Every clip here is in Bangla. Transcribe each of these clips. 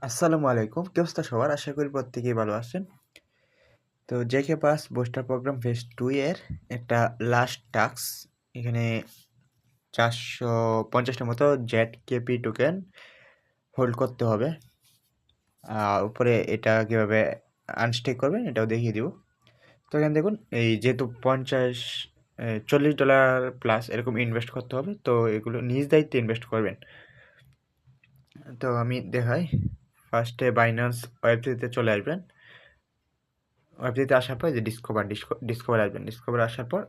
আসসালামু আলাইকুম। কি অবস্থা সবার? আশা করি প্রত্যেকেই ভালো আছেন। তো JK pass booster program phase 2 এর একটা লাস্ট টাস্ক। এখানে 450 টার মতো জেড-কেপি টোকেন হোল্ড করতে হবে। উপরে এটা কিভাবে আনস্টেক করবেন এটাও দেখিয়ে দিব। তো এখানে দেখুন এই যেহেতু $40 প্লাস এরকম ইনভেস্ট করতে হবে, তো এগুলো নিজ দায়িত্বে ইনভেস্ট করবেন। তো আমি দেখাই। ফার্স্টে বাইন্যান্স ওয়েব3 তে চলে আসবেন। ওয়েবসাইটে আসার পর যে ডিসকভার আসবেন। ডিসকভার আসার পর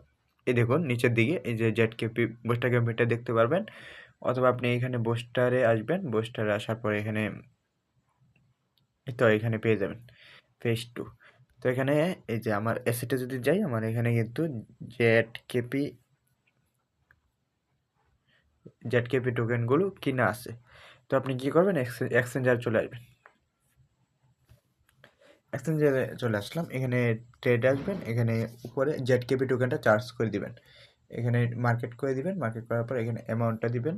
এই দেখুন নিচের দিকে এই যে জেড-কেপি বুস্টার ক্যাম্পেইনটা দেখতে পারবেন, অথবা আপনি এখানে বুস্টারে আসবেন। বুস্টারে আসার পর এখানে এখানে পেয়ে যাবেন ফেজ 2। তো এখানে এই যে আমার অ্যাসেটে যদি যাই, আমার এখানে কিন্তু জেড-কেপি টোকেনগুলো কিনা আছে। তো আপনি কি করবেন, এক্সচেঞ্জারে চলে আসবেন। এক্সচেঞ্জারে চলে আসলাম। এখানে ট্রেডে আসবেন। এখানে উপরে জেড-কেপি টোকেনটা চার্জ করে দিবেন। এখানে মার্কেট করে দিবেন। মার্কেট করার পর এখানে অ্যামাউন্টটা দিবেন,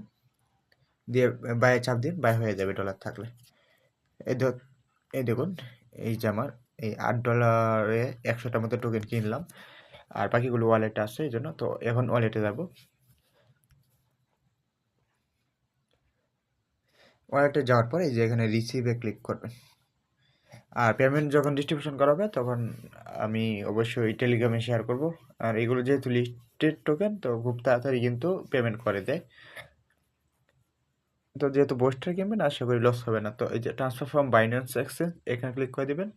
দিয়ে বাইয়ে চাপ দিন, বাই হয়ে যাবে ডলার থাকলে। এই এই দেখুন এই যে আমার এই $8 100টার মতো টোকেন কিনলাম, আর বাকিগুলো ওয়ালেটে আসছে এই জন্য। তো এখন ওয়ালেটে যাব। ওয়ালেটে যাওয়ার পর এই যে এখানে রিসিভে ক্লিক করবেন। আর পেমেন্ট যখন ডিস্ট্রিবিউশন করা হবে তখন আমি অবশ্যই টেলিগ্রামে শেয়ার করব। আর এগুলো যেহেতু লিস্টেড টোকেন, তো খুব তাড়াতাড়ি কিন্তু পেমেন্ট করে দেয়। তো যেহেতু বুস্টার কিনবেন, আশা করি লস হবে না। তো এই যে ট্রান্সফার ফ্রম বাইন্যান্স এক্সচেঞ্জ এখানে ক্লিক করে দিবেন।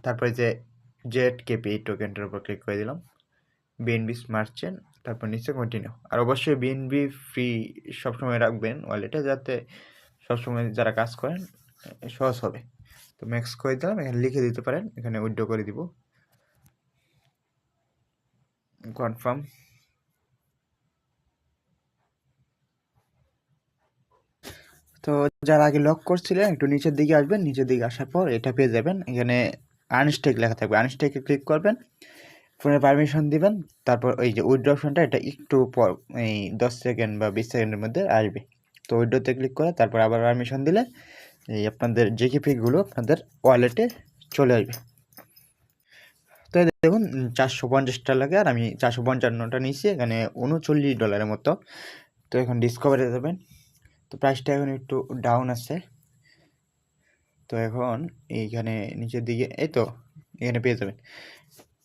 তারপরে যে জেড-কেপি টোকেনটার উপর ক্লিক করে দিলাম। বিএনবি স্মার্ট চেন, তারপর নিচে কন্টিনিউ। আর অবশ্যই বিএনবি ফ্রি সবসময় রাখবেন ওয়ালেটে, যাতে সবসময় যারা কাজ করেন সহজ হবে। তো ম্যাক্স করে দিলাম। এখানে লিখে দিতে পারেন, এখানে উইথড্র করে দিব। কনফার্ম। তো যারা আগে লক করছিলেন একটু নিচের দিকে আসবেন। নিচের দিকে আসার পর এটা পেয়ে যাবেন। এখানে আনস্টেক লেখা থাকবে, আনস্টেকে ক্লিক করবেন। ফোনে পারমিশন দিবেন। তারপর ওই যে উইথড্র অপশনটা, এটা একটু পর এই 10 সেকেন্ড বা 20 সেকেন্ডের মধ্যে আসবে। তো উইথড্রতে ক্লিক করে তারপর আবার পারমিশন দিলে এই আপনাদের জেকেপিগুলো আপনাদের ওয়ালেটে চলে আসবে। তো এই দেখুন 450টা লাগে, আর আমি 455টা নিয়েছি। এখানে $39 মতো। তো এখন ডিসকভারে যাবেন। তো প্রাইসটা এখন একটু ডাউন আছে। তো এখন এইখানে নিচের দিকে এই তো এখানে পেয়ে যাবেন।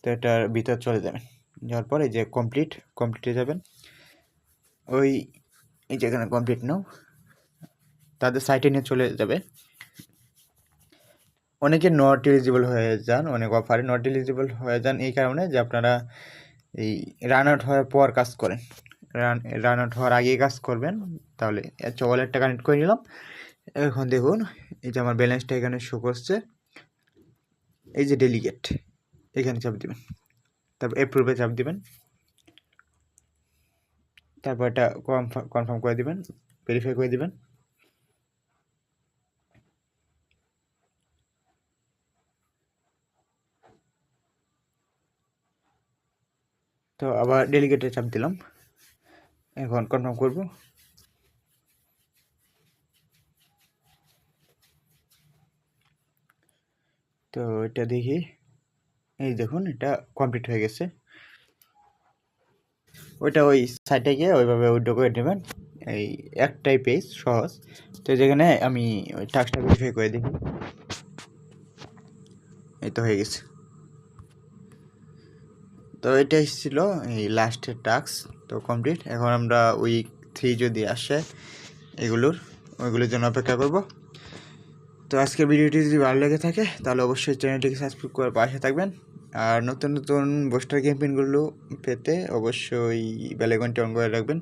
তো এটার ভিতর চলে যাবেন। যাওয়ার পর এই যে কমপ্লিটে যাবেন। ওই এই যে এখানে কমপ্লিট নাও, তাদের সাইটে নিয়ে চলে যাবে। অনেকে নট এলিজিবল হয়ে যান, অনেক অফারে নট এলিজিবল হয়ে যান এই কারণে যে আপনারা এই রান আউট হওয়ার পর কাজ করেন। রান আউট হওয়ার আগে কাজ করবেন। তাহলে আচ্ছা, ওয়ালেটটা কানেক্ট করে নিলাম। এখন দেখুন এই যে আমার ব্যালেন্সটা এখানে শো করছে। এই যে ডেলিগেট, এখানে চাপ দিবেন। তারপর অ্যাপ্রুভে চাপ দিবেন। তারপর এটা কনফার্ম করে দিবেন, ভেরিফাই করে দিবেন। তো আবার ডেলিগেটে চাপ দিলাম। এখন কনফার্ম করব। তো এটা দেখি, এই দেখুন এটা কমপ্লিট হয়ে গেছে। ওইটা ওই সাইটে গিয়ে ওইভাবে উইথড্র করে নেবেন। এই একটাই পেজ, সহজ। তো যেখানে আমি ওই টাস্কটা ভেরিফাই করে দেখি। এই তো হয়ে গেছে। তো এটাই ছিল এই লাস্টের টাস্ক। তো কমপ্লিট। এখন আমরা উইক 3 যদি আসে ওইগুলোর জন্য অপেক্ষা করব। তো আজকের ভিডিওটি যদি ভালো লেগে থাকে তাহলে অবশ্যই চ্যানেলটিকে সাবস্ক্রাইব করে পাশে থাকবেন। আর নতুন নতুন বুস্টার ক্যাম্পেইনগুলো পেতে অবশ্যই বেল আইকনটি অন করে রাখবেন।